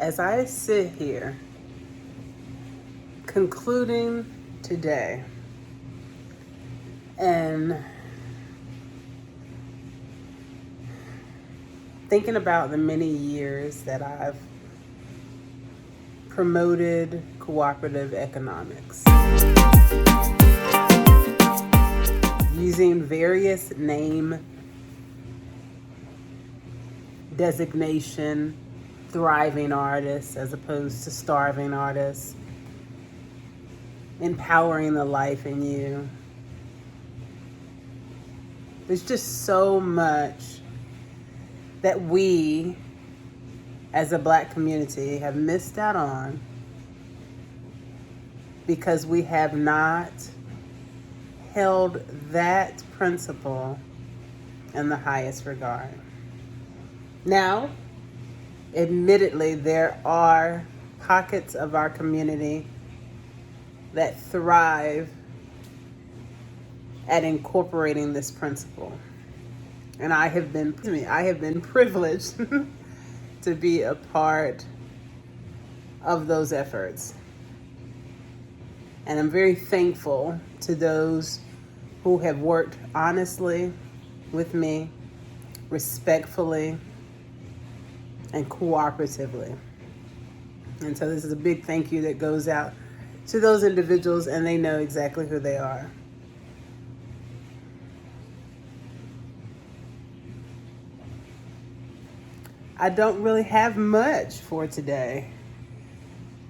as I sit here concluding today and thinking about the many years that I've promoted cooperative economics, using various name designation, thriving artists as opposed to starving artists, empowering the life in you. There's just so much that we as a Black community have missed out on because we have not held that principle in the highest regard. Now, admittedly, there are pockets of our community that thrive at incorporating this principle. And I have been privileged to be a part of those efforts. And I'm very thankful to those who have worked honestly with me, respectfully, and cooperatively. And so this is a big thank you that goes out to those individuals, and they know exactly who they are. I don't really have much for today.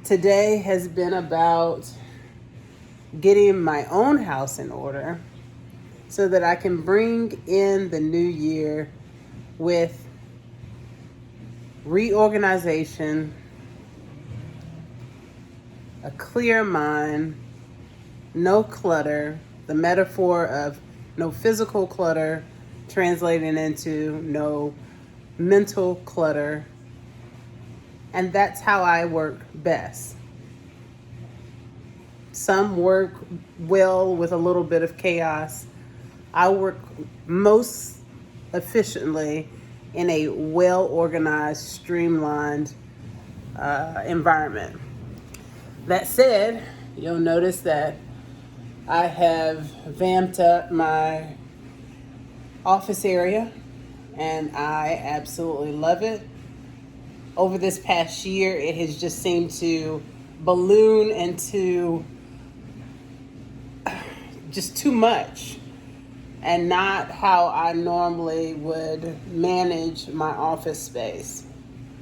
Today has been about getting my own house in order so that I can bring in the new year with reorganization, a clear mind, no clutter, the metaphor of no physical clutter translating into no mental clutter. And that's how I work best. Some work well with a little bit of chaos. I work most efficiently in a well-organized, streamlined environment. That said, you'll notice that I have vamped up my office area, and I absolutely love it. Over this past year, it has just seemed to balloon into just too much, and not how I normally would manage my office space.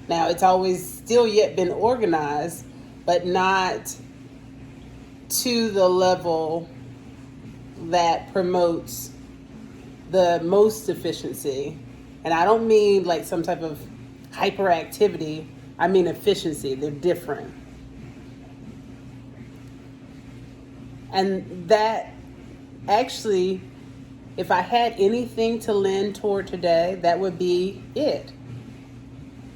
Now, it's always still yet been organized, but not to the level that promotes the most efficiency. And I don't mean like some type of hyperactivity, I mean efficiency. They're different. And that actually, if I had anything to lend toward today, that would be it.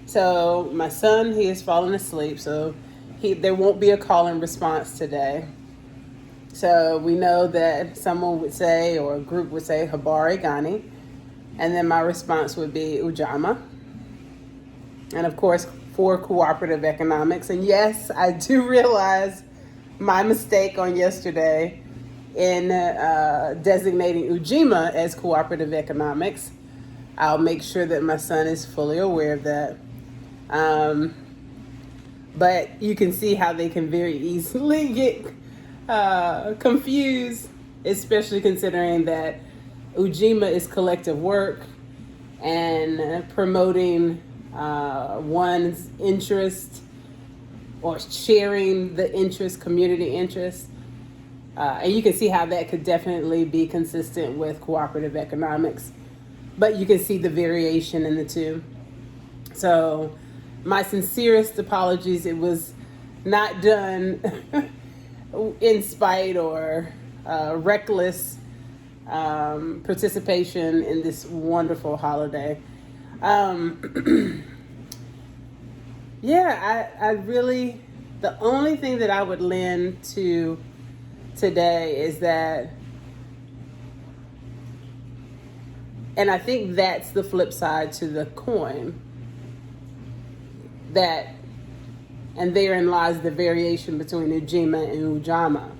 So my son, he has fallen asleep, so there won't be a call and response today. So we know that someone would say, or a group would say, Habari Gani, and then my response would be ujamaa. And of course, for cooperative economics. And yes, I do realize my mistake on yesterday in designating ujamaa as cooperative economics. I'll make sure that my son is fully aware of that. But you can see how they can very easily get confused, especially considering that ujamaa is collective work and promoting one's interest or sharing the interest, community interest. And you can see how that could definitely be consistent with cooperative economics, but you can see the variation in the two. So my sincerest apologies. It was not done in spite or reckless participation in this wonderful holiday. I really, the only thing that I would lend to today is that, and I think that's the flip side to the coin, that And therein lies the variation between ujamaa and ujamaa.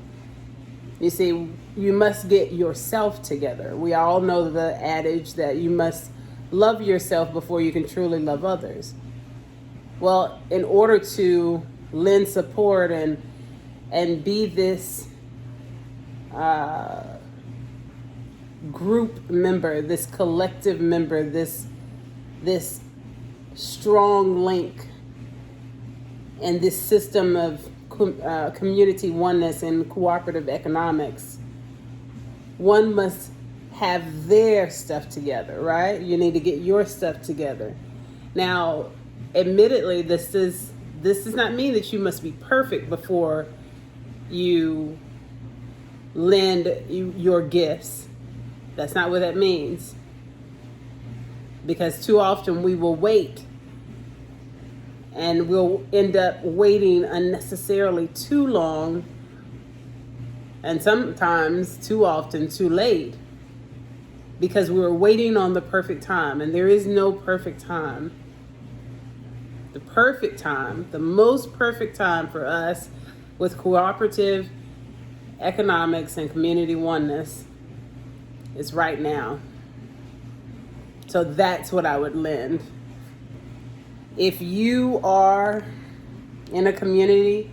You see, you must get yourself together. We all know the adage that you must love yourself before you can truly love others. Well, in order to lend support and be this group member, this collective member, this strong link in this system of community oneness and cooperative economics, one must have their stuff together, right? You need to get your stuff together. Now, admittedly, this does not mean that you must be perfect before you lend your gifts. That's not what that means. Because too often we will wait, and we'll end up waiting unnecessarily too long, and sometimes too often too late, because we were waiting on the perfect time, and there is no perfect time. The perfect time, the most perfect time for us with cooperative economics and community oneness is right now. So that's what I would lend. If you are in a community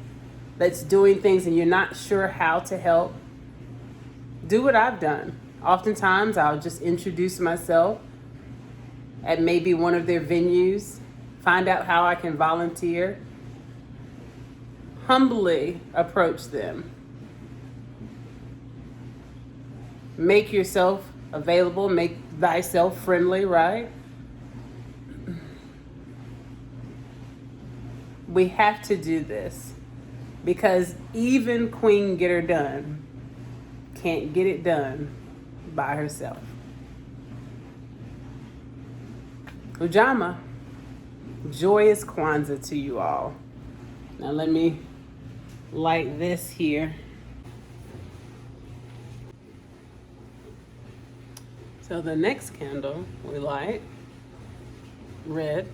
that's doing things and you're not sure how to help, do what I've done. Oftentimes I'll just introduce myself at maybe one of their venues, find out how I can volunteer, humbly approach them. Make yourself available, make thyself friendly, right? We have to do this because even Queen Get Her Done can't get it done by herself. Ujamaa, joyous Kwanzaa to you all. Now let me light this here. So the next candle we light, red.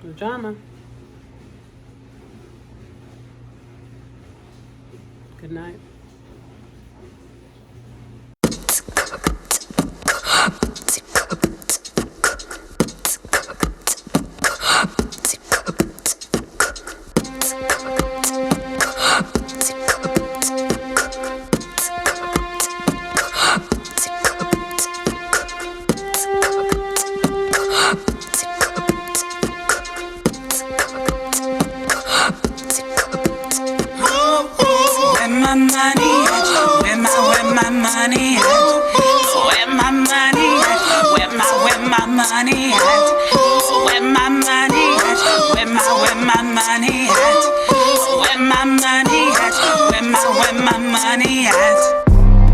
Ujamaa. Good night.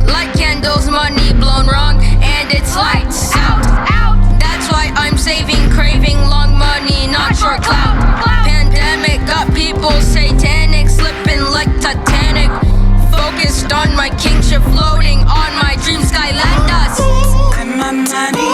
Like candles, money blown wrong, and it's lights out. That's why I'm saving, craving long money, not short clout. Pandemic got people satanic, slipping like Titanic. Focused on my kingship, floating on my dream sky, let us. When my money